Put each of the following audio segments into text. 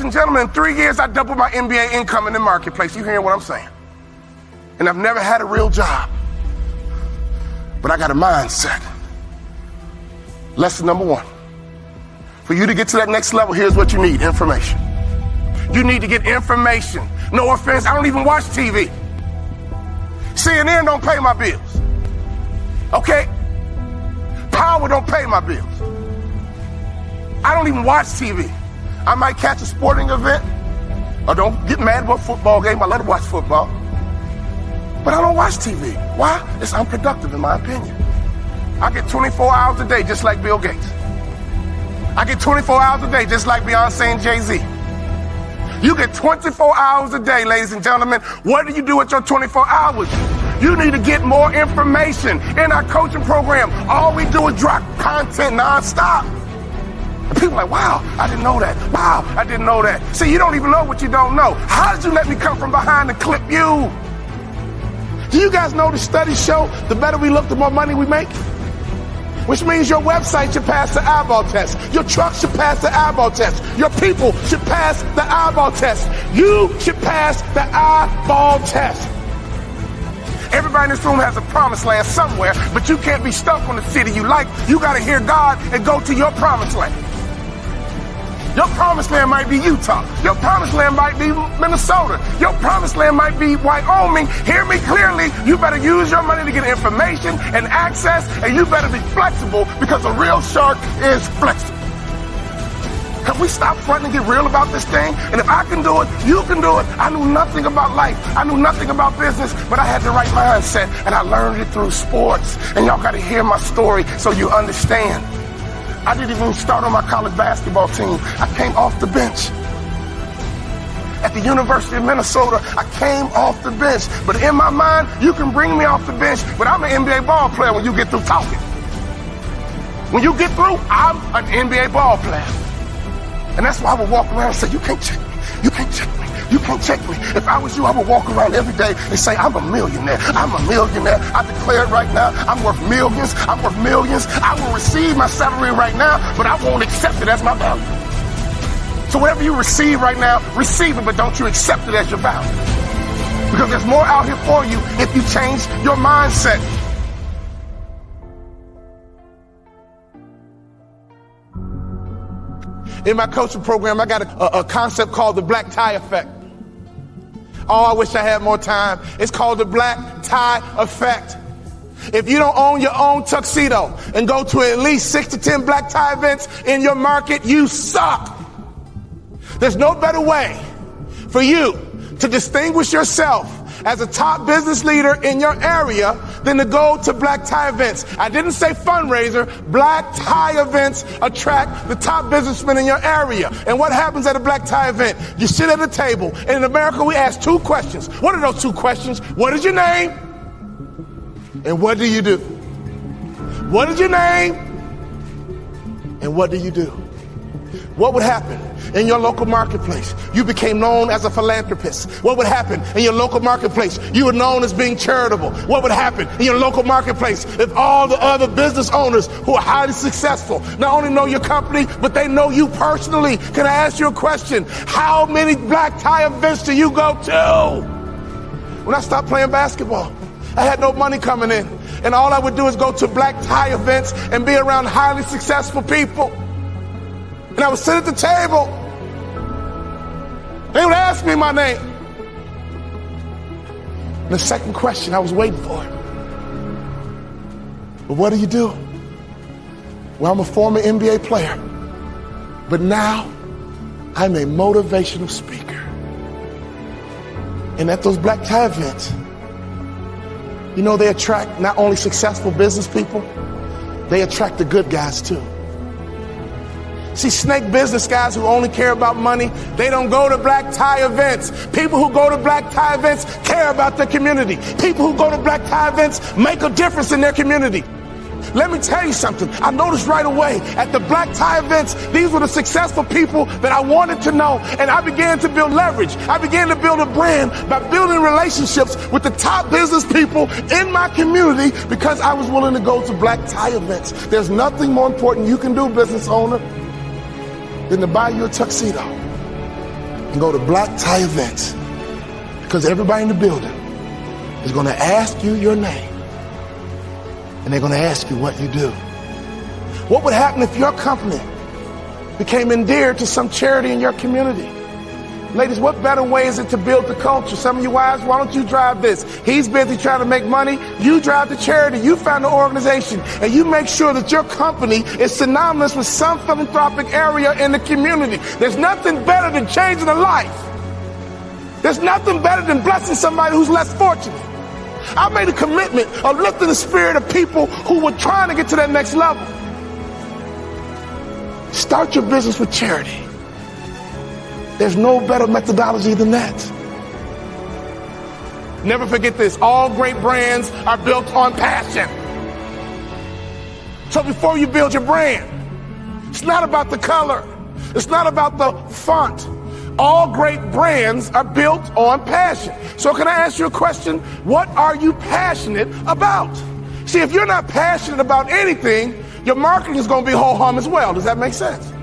and gentlemen, in 3 years, I doubled my MBA income in the marketplace. You hearing what I'm saying? And I've never had a real job. But I got a mindset. Lesson number 1. For you to get to that next level, here's what you need: information. You need to get information. No offense, I don't even watch TV. CNN don't pay my bills. Okay? Power don't pay my bills. I don't even watch TV. I might catch a sporting event, or don't get mad about a football game. I love to watch football. But I don't watch TV. Why? It's unproductive in my opinion. I get 24 hours a day just like Bill Gates. I get 24 hours a day just like Beyonce and Jay-Z. You get 24 hours a day, ladies and gentlemen. What do you do with your 24 hours? You need to get more information. In our coaching program, all we do is drop content nonstop. And people are like, wow, I didn't know that. Wow, I didn't know that. See, you don't even know what you don't know. How did you let me come from behind and clip you? Do you guys know the studies show the better we look, the more money we make? Which means your website should pass the eyeball test. Your truck should pass the eyeball test. Your people should pass the eyeball test. You should pass the eyeball test. Everybody in this room has a promised land somewhere, but you can't be stuck on the city you like. You got to hear God and go to your promised land. Your promised land might be Utah. Your promised land might be Minnesota. Your promised land might be Wyoming. Hear me clearly. You better use your money to get information and access, and you better be flexible, because a real shark is flexible. Can we stop fronting and get real about this thing? And if I can do it, you can do it. I knew nothing about life. I knew nothing about business, but I had the right mindset, and I learned it through sports. And y'all got to hear my story so you understand. I didn't even start on my college basketball team. I came off the bench. At the University of Minnesota, I came off the bench. But in my mind, you can bring me off the bench, but I'm an NBA ball player when you get through talking. When you get through, I'm an NBA ball player. And that's why I would walk around and say, you can't check me. You can't check me. You can't check me. If I was you, I would walk around every day and say, I'm a millionaire. I'm a millionaire. I declare it right now. I'm worth millions. I'm worth millions. I will receive my salary right now, but I won't accept it as my value. So whatever you receive right now, receive it, but don't you accept it as your value. Because there's more out here for you if you change your mindset. In my coaching program, I got a concept called the black tie effect. Oh, I wish I had more time. It's called the black tie effect. If you don't own your own tuxedo and go to at least 6 to 10 black tie events in your market, you suck. There's no better way for you to distinguish yourself as a top business leader in your area than to go to black tie events. I didn't say fundraiser. Black tie events attract the top businessmen in your area. And what happens at a black tie event? You sit at a table, and in America we ask 2 questions. What are those 2 questions? What is your name? And what do you do? What is your name? And what do you do? What would happen in your local marketplace? You became known as a philanthropist. What would happen in your local marketplace? You were known as being charitable. What would happen in your local marketplace if all the other business owners who are highly successful not only know your company, but they know you personally? Can I ask you a question? How many black tie events do you go to? When I stopped playing basketball, I had no money coming in, and all I would do is go to black tie events and be around highly successful people. And I would sit at the table. They would ask me my name. And the second question I was waiting for. But what do you do? Well, I'm a former NBA player, but now I'm a motivational speaker. And at those black tie events, you know, they attract not only successful business people, they attract the good guys too. See, snake business guys who only care about money, they don't go to black tie events. People who go to black tie events care about their community. People who go to black tie events make a difference in their community. Let me tell you something. I noticed right away at the black tie events, these were the successful people that I wanted to know. And I began to build leverage. I began to build a brand by building relationships with the top business people in my community because I was willing to go to black tie events. There's nothing more important you can do, business owner, than to buy you a tuxedo and go to black tie events, because everybody in the building is going to ask you your name, and they're going to ask you what you do. What would happen if your company became endeared to some charity in your community? Ladies, what better way is it to build the culture? Some of you wives, why don't you drive this? He's busy trying to make money. You drive the charity. You found the organization, and you make sure that your company is synonymous with some philanthropic area in the community. There's nothing better than changing a life. There's nothing better than blessing somebody who's less fortunate. I made a commitment of lifting the spirit of people who were trying to get to that next level. Start your business with charity. There's no better methodology than that. Never forget this. All great brands are built on passion. So before you build your brand, it's not about the color. It's not about the font. All great brands are built on passion. So can I ask you a question? What are you passionate about? See, if you're not passionate about anything, your marketing is going to be ho-hum as well. Does that make sense?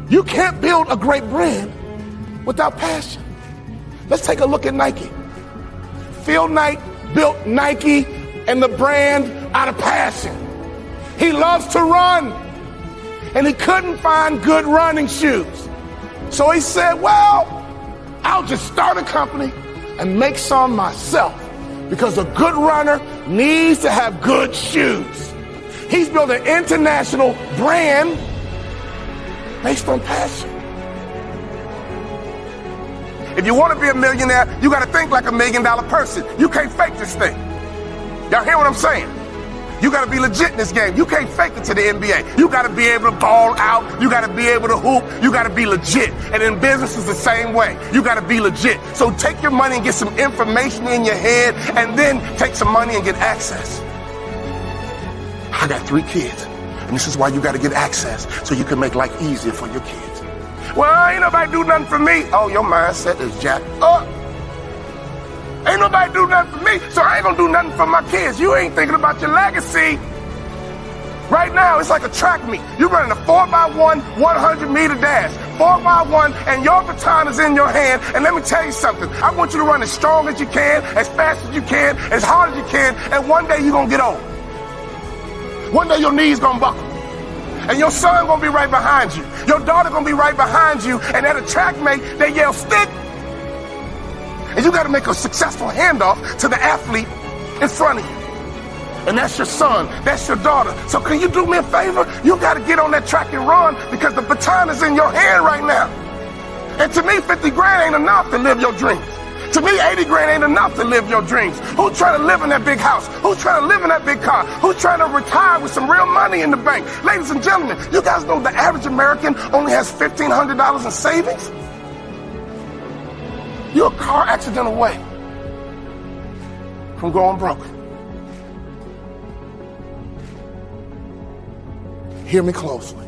You can't build a great brand without passion. Let's take a look at Nike. Phil Knight built Nike and the brand out of passion. He loves to run, and he couldn't find good running shoes. So he said, well, I'll just start a company and make some myself, because a good runner needs to have good shoes. He's built an international brand based on passion. If you want to be a millionaire, you got to think like $1 million person. You can't fake this thing. Y'all hear what I'm saying? You got to be legit in this game. You can't fake it to the NBA. You got to be able to ball out. You got to be able to hoop. You got to be legit. And in business is the same way. You got to be legit. So take your money and get some information in your head, and then take some money and get access. I got 3 kids, and this is why you got to get access, so you can make life easier for your kids. Well, ain't nobody do nothing for me. Oh, your mindset is jacked up. Ain't nobody do nothing for me, so I ain't gonna do nothing for my kids. You ain't thinking about your legacy. Right now, it's like a track meet. You're running a 4x1, 100-meter dash. 4x1, and your baton is in your hand. And let me tell you something. I want you to run as strong as you can, as fast as you can, as hard as you can, and one day you're gonna get old. One day your knees gonna buckle. And your son gonna be right behind you. Your daughter gonna be right behind you. And at a track meet, they yell, stick. And you got to make a successful handoff to the athlete in front of you. And that's your son, that's your daughter. So can you do me a favor? You got to get on that track and run, because the baton is in your hand right now. And to me, 50 grand ain't enough to live your dreams. To me, 80 grand ain't enough to live your dreams. Who's trying to live in that big house? Who's trying to live in that big car? Who's trying to retire with some real money in the bank? Ladies and gentlemen, you guys know the average American only has $1,500 in savings? You're a car accident away from going broke. Hear me closely.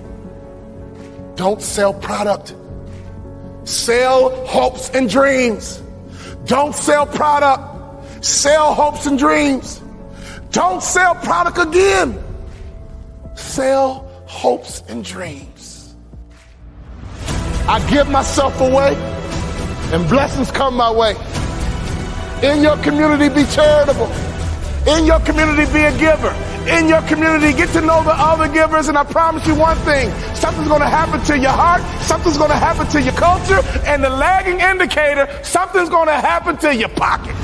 Don't sell product. Sell hopes and dreams. Don't sell product. Sell hopes and dreams. Don't sell product again. Sell hopes and dreams. I give myself away, and blessings come my way. In your community, be charitable. In your community, be a giver. In your community, get to know the other givers, and I promise you one thing. Something's going to happen to your heart. Something's going to happen to your culture. And the lagging indicator, something's going to happen to your pocket.